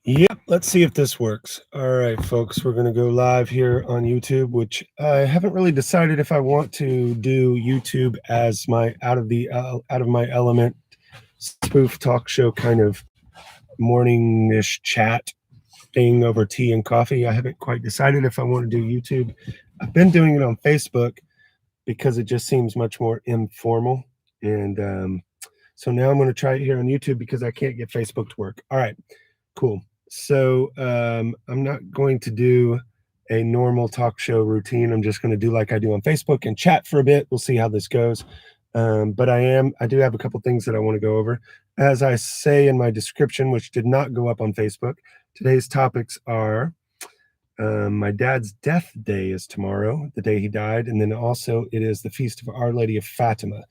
Yep, let's see if this works. All right, folks, we're going to go live here on YouTube, which I haven't really decided if I want to do YouTube as my out of my element spoof talk show kind of morning-ish chat thing over tea and coffee. I haven't quite decided if I want to do YouTube. I've been doing it on Facebook because it just seems much more informal, and so now I'm going to try it here on YouTube because I can't get Facebook to work. All right, cool. So I'm not going to do a normal talk show routine. I'm just going to do like I do on Facebook and chat for a bit. We'll see how this goes. But I do have a couple things that I want to go over. As I say in my description, which did not go up on Facebook, today's topics are my dad's death day is tomorrow, the day he died. And then also it is the feast of Our Lady of Fatima,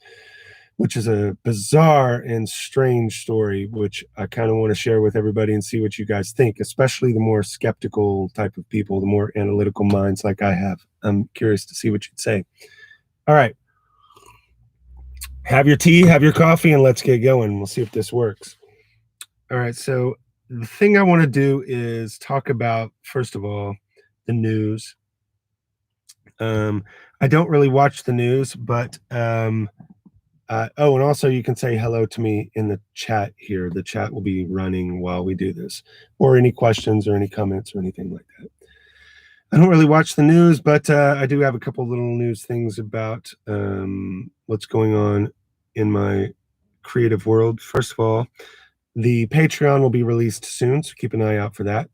which is a bizarre and strange story, which I kind of want to share with everybody and see what you guys think, especially the more skeptical type of people, the more analytical minds like I have. I'm curious to see what you'd say. All right. Have your tea, have your coffee, and let's get going. We'll see if this works. All right. So the thing I want to do is talk about, first of all, the news. I don't really watch the news, but and also you can say hello to me in the chat here. The chat will be running while we do this, or any questions or any comments or anything like that. I don't really watch the news, but I do have a couple little news things about what's going on in my creative world. First of all, the Patreon will be released soon, so keep an eye out for that.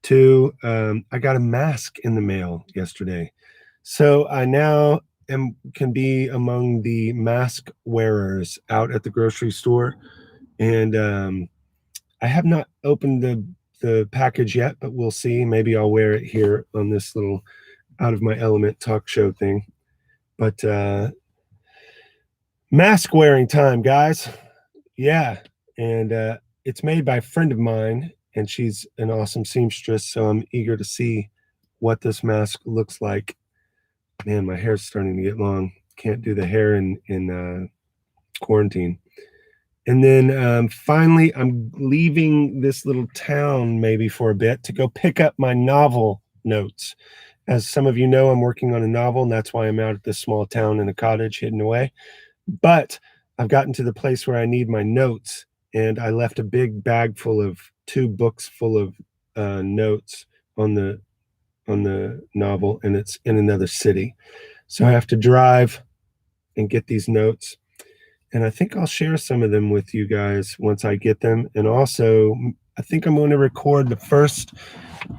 Two, I got a mask in the mail yesterday. So I now can be among the mask wearers out at the grocery store. And I have not opened the package yet, but we'll see. Maybe I'll wear it here on this little out of my element talk show thing. But mask wearing time, guys. Yeah. And it's made by a friend of mine, and she's an awesome seamstress. So I'm eager to see what this mask looks like. Man, my hair's starting to get long. Can't do the hair in quarantine. And then finally, I'm leaving this little town maybe for a bit to go pick up my novel notes. As some of you know, I'm working on a novel, and that's why I'm out at this small town in a cottage hidden away. But I've gotten to the place where I need my notes, and I left a big bag full of 2 books full of notes on the novel, and it's in another city. So I have to drive and get these notes. And I think I'll share some of them with you guys once I get them. And also, I think I'm going to record the first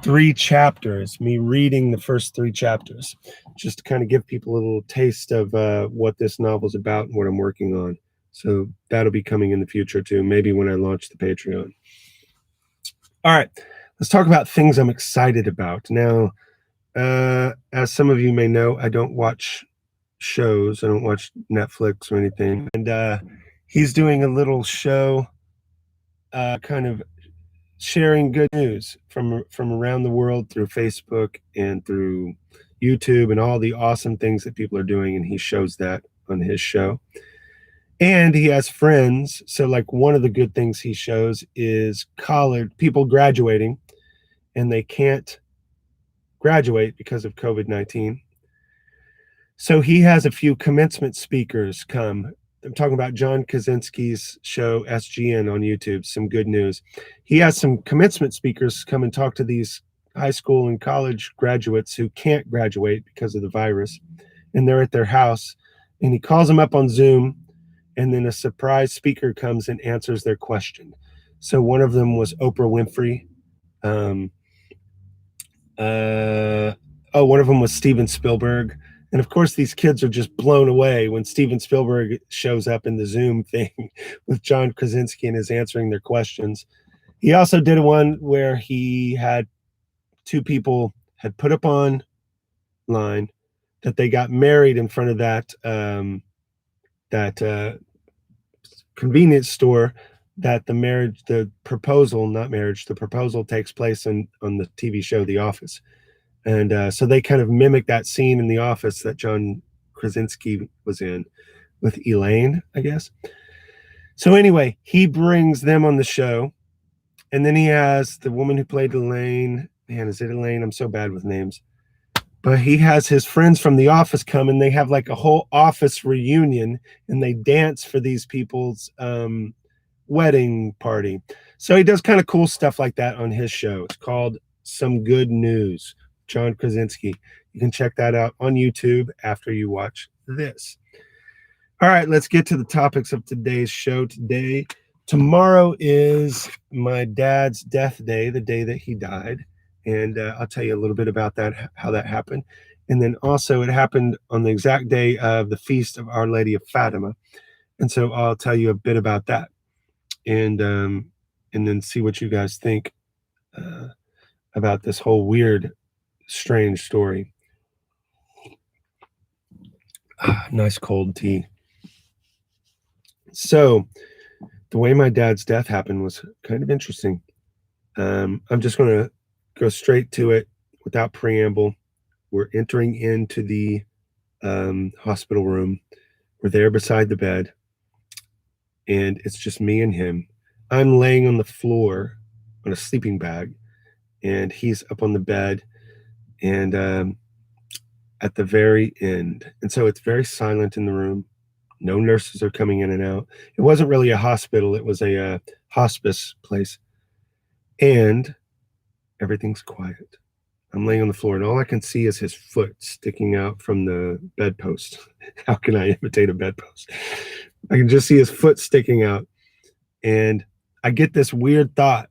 3 chapters, me reading the first 3 chapters, just to kind of give people a little taste of what this novel's about and what I'm working on. So that'll be coming in the future too, maybe when I launch the Patreon. All right, let's talk about things I'm excited about. Now, as some of you may know, I don't watch shows. I don't watch Netflix or anything. And he's doing a little show kind of sharing good news from around the world through Facebook and through YouTube and all the awesome things that people are doing. And he shows that on his show. And he has friends. So like one of the good things he shows is college people graduating, and they can't graduate because of COVID-19. So he has a few commencement speakers come. I'm talking about John Krasinski's show SGN on YouTube, some good news. He has some commencement speakers come and talk to these high school and college graduates who can't graduate because of the virus. And they're at their house, and he calls them up on Zoom, and then a surprise speaker comes and answers their question. So one of them was Oprah Winfrey. One of them was Steven Spielberg. And of course, these kids are just blown away when Steven Spielberg shows up in the Zoom thing with John Krasinski and is answering their questions. He also did one where he had 2 people had put up online that they got married in front of that convenience store that the proposal takes place on the TV show The Office. And so they kind of mimic that scene in The Office that John Krasinski was in with Elaine, I guess. So anyway, he brings them on the show, And then he has the woman who played Elaine. Man, is it Elaine? I'm so bad with names. But he has his friends from the office come, and they have like a whole office reunion, and they dance for these people's wedding party. So he does kind of cool stuff like that on his show. It's called Some Good News. John Krasinski. You can check that out on YouTube after you watch this. All right, let's get to the topics of today's show. Tomorrow is my dad's death day, the day that he died. And I'll tell you a little bit about that, how that happened. And then also, it happened on the exact day of the feast of Our Lady of Fatima. And so I'll tell you a bit about that, and then see what you guys think about this whole weird, strange story. Nice cold tea. So, the way my dad's death happened was kind of interesting. I'm just going to go straight to it without preamble. We're entering into the hospital room. We're there beside the bed, and it's just me and him. I'm laying on the floor on a sleeping bag, and he's up on the bed, and at the very end. And so it's very silent in the room. No nurses are coming in and out. It wasn't really a hospital, it was a hospice place. And everything's quiet. I'm laying on the floor, and all I can see is his foot sticking out from the bedpost. How can I imitate a bedpost? I can just see his foot sticking out. And I get this weird thought.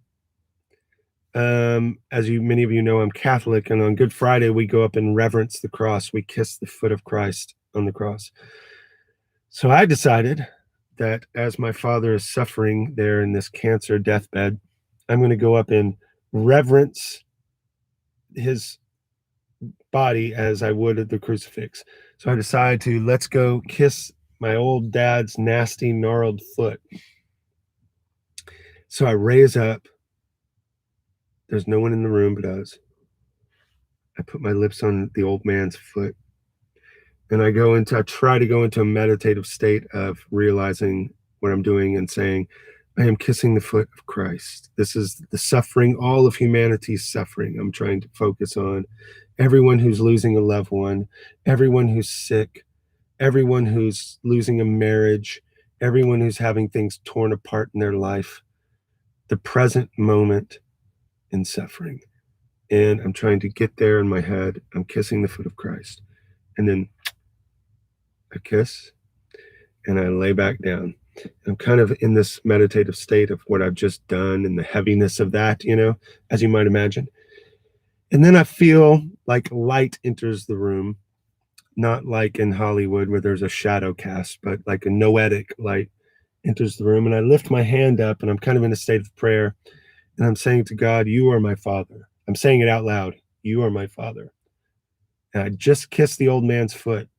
As many of you know, I'm Catholic, and on Good Friday, we go up and reverence the cross. We kiss the foot of Christ on the cross. So I decided that as my father is suffering there in this cancer deathbed, I'm going to go up and reverence his body as I would at the crucifix. So I decided to let's go kiss my old dad's nasty, gnarled foot. So I raise up. There's no one in the room but us. I put my lips on the old man's foot, and I try to go into a meditative state of realizing what I'm doing and saying, I am kissing the foot of Christ. This is the suffering, all of humanity's suffering. I'm trying to focus on everyone who's losing a loved one, everyone who's sick, everyone who's losing a marriage, everyone who's having things torn apart in their life, the present moment in suffering. And I'm trying to get there in my head. I'm kissing the foot of Christ. And then I kiss and I lay back down. I'm kind of in this meditative state of what I've just done and the heaviness of that, as you might imagine. And then I feel like light enters the room, not like in Hollywood where there's a shadow cast, but like a noetic light enters the room. And I lift my hand up, and I'm kind of in a state of prayer. And I'm saying to God, you are my Father. I'm saying it out loud. You are my Father. And I just kissed the old man's foot.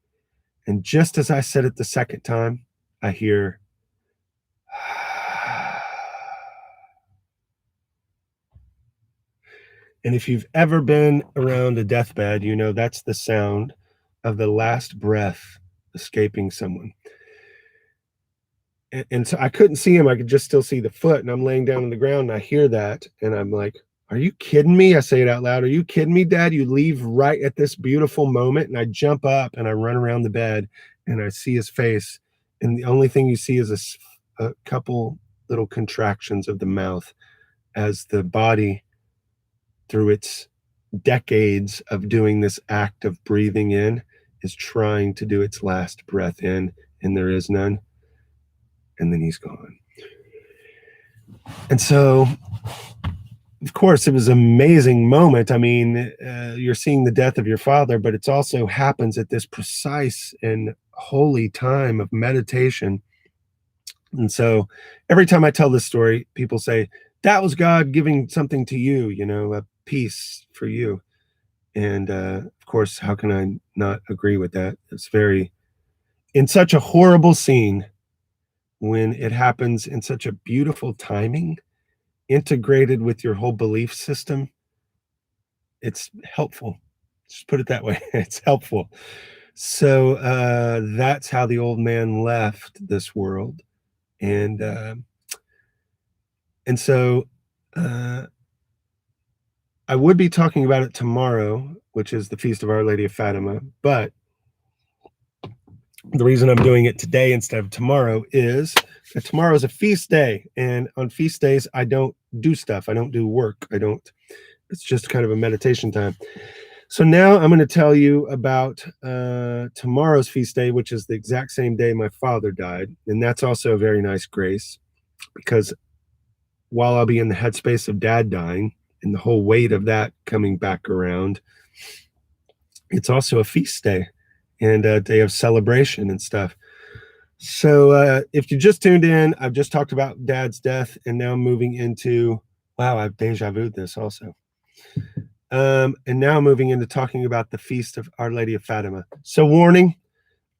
And just as I said it the second time, I hear, and if you've ever been around a deathbed, you know that's the sound of the last breath escaping someone. And so I couldn't see him. I could just still see the foot. And I'm laying down on the ground, and I hear that. And I'm like, are you kidding me? I say it out loud. Are you kidding me, Dad? You leave right at this beautiful moment. And I jump up and I run around the bed, and I see his face. And the only thing you see is a couple little contractions of the mouth as the body, through its decades of doing this act of breathing in, is trying to do its last breath in, and there is none. And then he's gone. And so, of course, it was an amazing moment. I mean, you're seeing the death of your father, but it also happens at this precise and holy time of meditation. And so every time I tell this story, people say, that was God giving something to you, a peace for you. And of course, how can I not agree with that? It's in such a horrible scene, when it happens in such a beautiful timing, integrated with your whole belief system, it's helpful. Just put it that way. It's helpful. So that's how the old man left this world. And so I would be talking about it tomorrow, which is the Feast of Our Lady of Fatima, but the reason I'm doing it today instead of tomorrow is that tomorrow is a feast day, and on feast days, I don't do stuff. I don't do work. It's just kind of a meditation time. So now I'm going to tell you about tomorrow's feast day, which is the exact same day my father died. And that's also a very nice grace because while I'll be in the headspace of dad dying and the whole weight of that coming back around, it's also a feast day and a day of celebration and stuff. So if you just tuned in, I've just talked about dad's death, and now I'm moving into, wow, I've deja vu'd this also. And now moving into talking about the Feast of Our Lady of Fatima. So warning,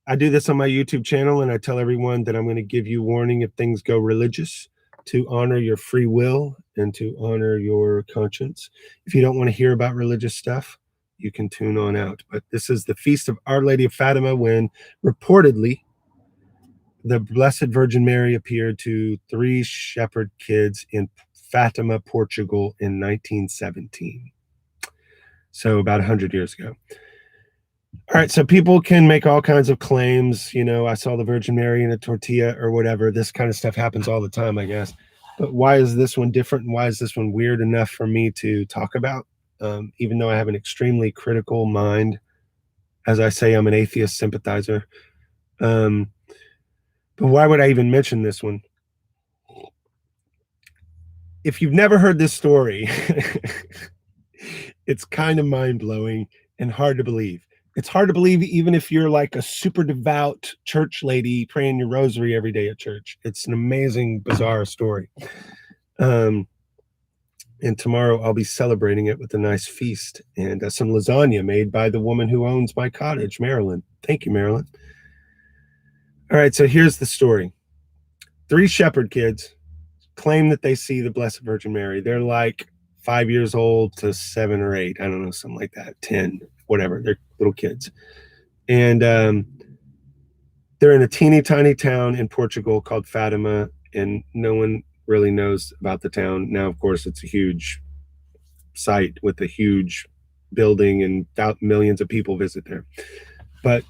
I do this on my YouTube channel, and I tell everyone that I'm going to give you warning if things go religious, to honor your free will and to honor your conscience. If you don't want to hear about religious stuff, you can tune on out. But this is the Feast of Our Lady of Fatima, when reportedly the Blessed Virgin Mary appeared to 3 shepherd kids in Fatima, Portugal in 1917. So about 100 years ago. All right, so people can make all kinds of claims. You know, I saw the Virgin Mary in a tortilla or whatever. This kind of stuff happens all the time, I guess. But why is this one different? And why is this one weird enough for me to talk about? Even though I have an extremely critical mind, as I say, I'm an atheist sympathizer. But why would I even mention this one? If you've never heard this story, it's kind of mind-blowing and hard to believe. It's hard to believe even if you're like a super devout church lady praying your rosary every day at church. It's an amazing, bizarre story. And tomorrow I'll be celebrating it with a nice feast and some lasagna made by the woman who owns my cottage, Marilyn. Thank you, Marilyn. All right, so here's the story. 3 shepherd kids claim that they see the Blessed Virgin Mary. They're like 5 years old to 7 or 8. I don't know, something like that. 10, whatever. They're little kids. And they're in a teeny tiny town in Portugal called Fatima, and no one really knows about the town. Now, of course, it's a huge site with a huge building, and millions of people visit there. But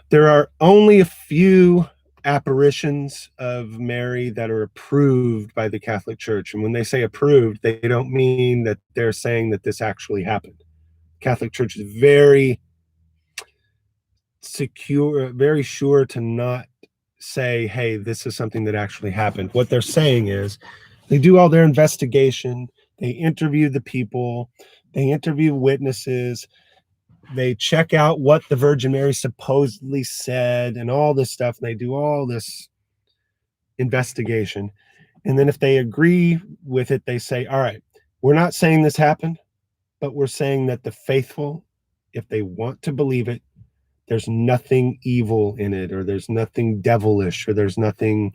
there are only a few apparitions of Mary that are approved by the Catholic Church. And when they say approved, they don't mean that they're saying that this actually happened. Catholic Church is very secure, very sure to not say, hey, this is something that actually happened. What they're saying is they do all their investigation, they interview the people, they interview witnesses, they check out what the Virgin Mary supposedly said and all this stuff. And they do all this investigation. And then if they agree with it, they say, all right, we're not saying this happened, but we're saying that the faithful, if they want to believe it, there's nothing evil in it, or there's nothing devilish, or there's nothing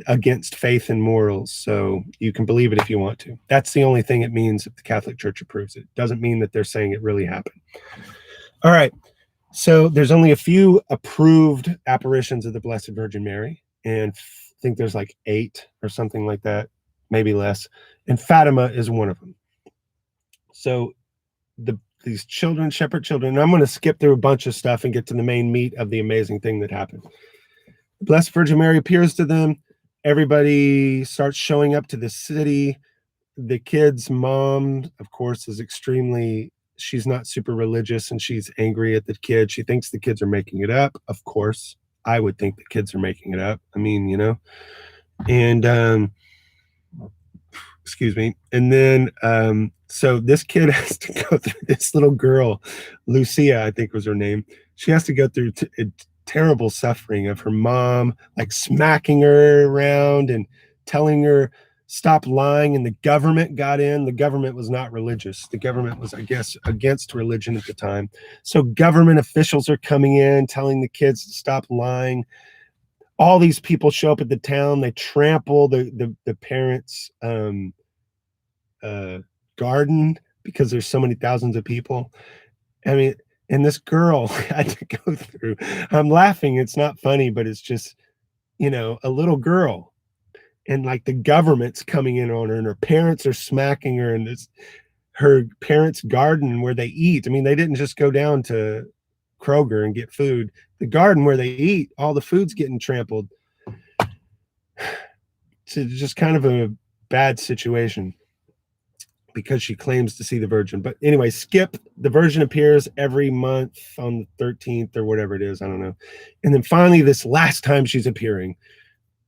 against faith and morals. So you can believe it if you want to. That's the only thing it means if the Catholic Church approves it. Doesn't mean that they're saying it really happened. All right. So there's only a few approved apparitions of the Blessed Virgin Mary, and I think there's like 8 or something like that, maybe less. And Fatima is one of them. So these children, shepherd children, and I'm going to skip through a bunch of stuff and get to the main meat of the amazing thing that happened. The Blessed Virgin Mary appears to them. Everybody starts showing up to the city. The kid's mom, of course, is she's not super religious, and she's angry at the kid. She thinks the kids are making it up. Of course, I would think the kids are making it up. I mean, you know, and excuse me. And then, so this kid has to go through, this little girl, Lucia, I think was her name. She has to go through terrible suffering of her mom, like smacking her around and telling her, stop lying. And the government got in. The government was not religious. The government was, I guess, against religion at the time. So government officials are coming in, telling the kids to stop lying. All these people show up at the town. They trample the parents' garden because there's so many thousands of people. I mean, and this girl had to go through. I'm laughing. It's not funny, but it's just, you know, a little girl. and like the government's coming in on her, and her parents are smacking her, and it's her parents' garden where they eat. I mean, they didn't just go down to Kroger and get food. The garden where they eat, all the food's getting trampled. It's just kind of a bad situation because she claims to see the Virgin. But anyway, skip. The Virgin appears every month on the 13th or whatever it is. I don't know. And then finally, this last time she's appearing,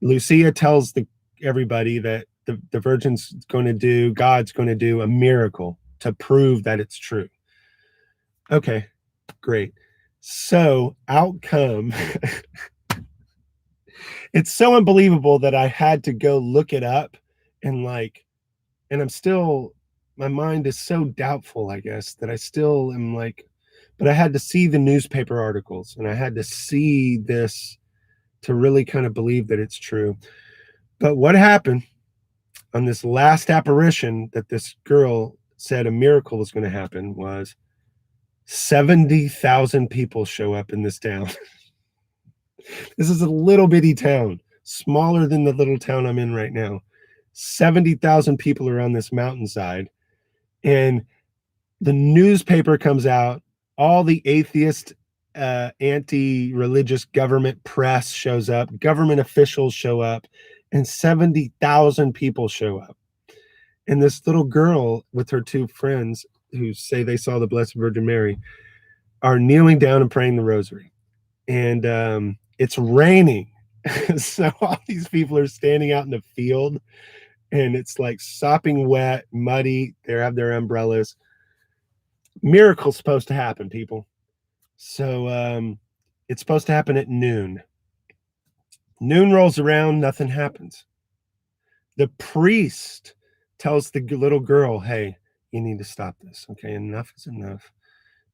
Lucia tells everybody that the Virgin's going to do, God's going to do a miracle to prove that it's true. Okay, great. So out come, it's so unbelievable that I had to go look it up and I'm still, my mind is so doubtful, I guess, that I still am like, but I had to see the newspaper articles and I had to see this to really kind of believe that it's true. But what happened on this last apparition that this girl said a miracle was going to happen was 70,000 people show up in this town. This is a little bitty town, smaller than the little town I'm in right now. 70,000 people are on this mountainside, and the newspaper comes out. All the atheist, anti-religious government press shows up. Government officials show up, and 70,000 people show up. And this little girl with her two friends who say they saw the Blessed Virgin Mary are kneeling down and praying the rosary. And it's raining. So all these people are standing out in the field, and it's like sopping wet, muddy. They have their umbrellas. Miracle's supposed to happen, people. So it's supposed to happen at noon. Noon rolls around, nothing happens. The priest tells the little girl, hey, you need to stop this. Okay, enough is enough.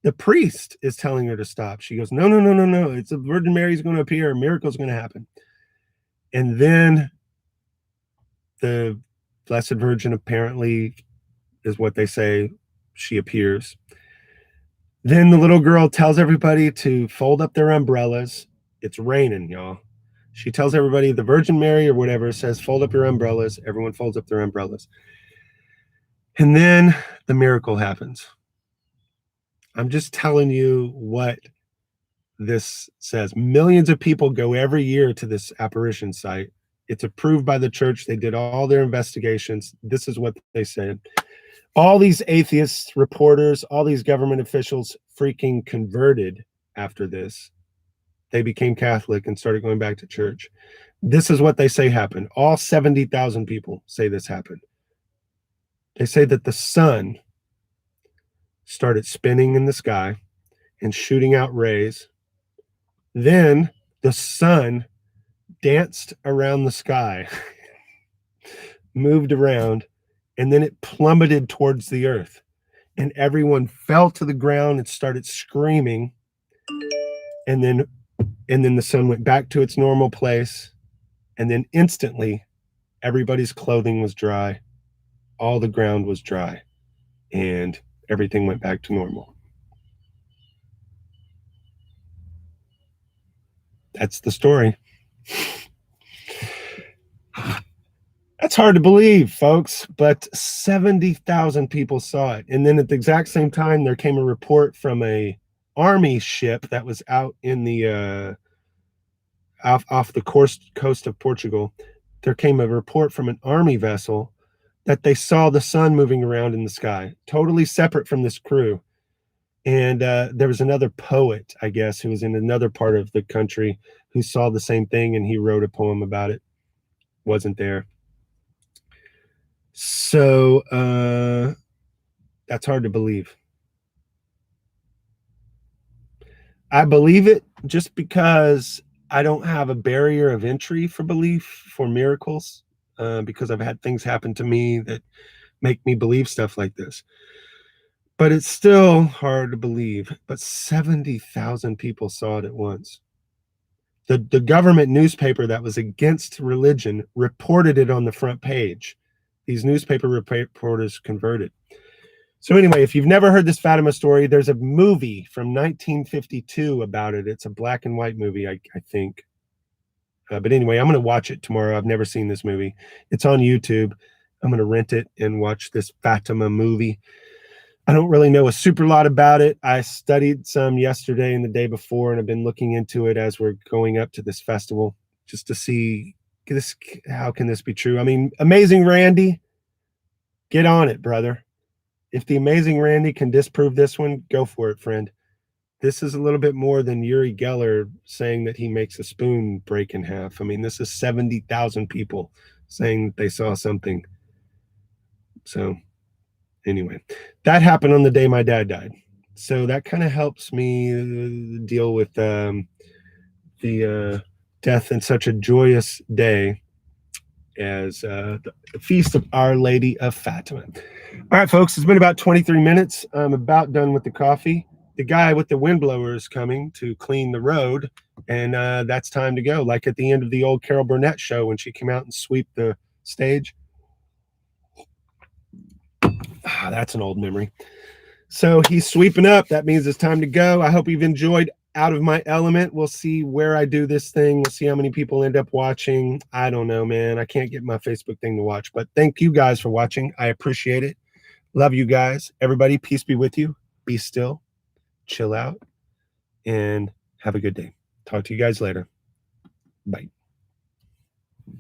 The priest is telling her to stop. She goes, no, no, no, no, no. It's the Virgin Mary's going to appear. A miracle's going to happen. And then the Blessed Virgin apparently is what they say. She appears. Then the little girl tells everybody to fold up their umbrellas. It's raining, y'all. She tells everybody, the Virgin Mary or whatever says, fold up your umbrellas. Everyone folds up their umbrellas. And then the miracle happens. I'm just telling you what this says. Millions of people go every year to this apparition site. It's approved by the church. They did all their investigations. This is what they said. All these atheist reporters, all these government officials freaking converted after this. They became Catholic and started going back to church. This is what they say happened. All 70,000 people say this happened. They say that the sun started spinning in the sky and shooting out rays. Then the sun danced around the sky, moved around, and then it plummeted towards the earth. And everyone fell to the ground and started screaming. And then the sun went back to its normal place. And then instantly, everybody's clothing was dry. All the ground was dry. And everything went back to normal. That's the story. That's hard to believe, folks, but 70,000 people saw it. And then at the exact same time, there came a report from a army ship that was out in the off the coast of Portugal. There came a report from an army vessel that they saw the sun moving around in the sky, totally separate from this crew. And there was another poet, I guess, who was in another part of the country who saw the same thing, and he wrote a poem about it. Wasn't there. So that's hard to believe. I believe it just because I don't have a barrier of entry for belief for miracles, because I've had things happen to me that make me believe stuff like this. But it's still hard to believe. But 70,000 people saw it at once. The government newspaper that was against religion reported it on the front page. These newspaper reporters converted. So anyway, if you've never heard this Fatima story, there's a movie from 1952 about it. It's a black and white movie, I think. But anyway, I'm going to watch it tomorrow. I've never seen this movie. It's on YouTube. I'm going to rent it and watch this Fatima movie. I don't really know a super lot about it. I studied some yesterday and the day before, and I've been looking into it as we're going up to this festival just to see this. How can this be true? I mean, Amazing Randy, get on it, brother. If the Amazing Randy can disprove this one, go for it, friend. This is a little bit more than Uri Geller saying that he makes a spoon break in half. I mean, this is 70,000 people saying that they saw something. So anyway, that happened on the day my dad died. So that kind of helps me deal with the death in such a joyous day as the Feast of Our Lady of Fatima. All right, folks, it's been about 23 minutes. I'm about done with the coffee. The guy with the windblower is coming to clean the road, and that's time to go. Like at the end of the old Carol Burnett show when she came out and sweep the stage. That's an old memory. So he's sweeping up. That means it's time to go. I hope you've enjoyed Out of My Element. We'll see where I do this thing. We'll see how many people end up watching. I don't know, man. I can't get my Facebook thing to watch, but thank you guys for watching. I appreciate it. Love you guys. Everybody, peace be with you. Be still, chill out, and have a good day. Talk to you guys later. Bye.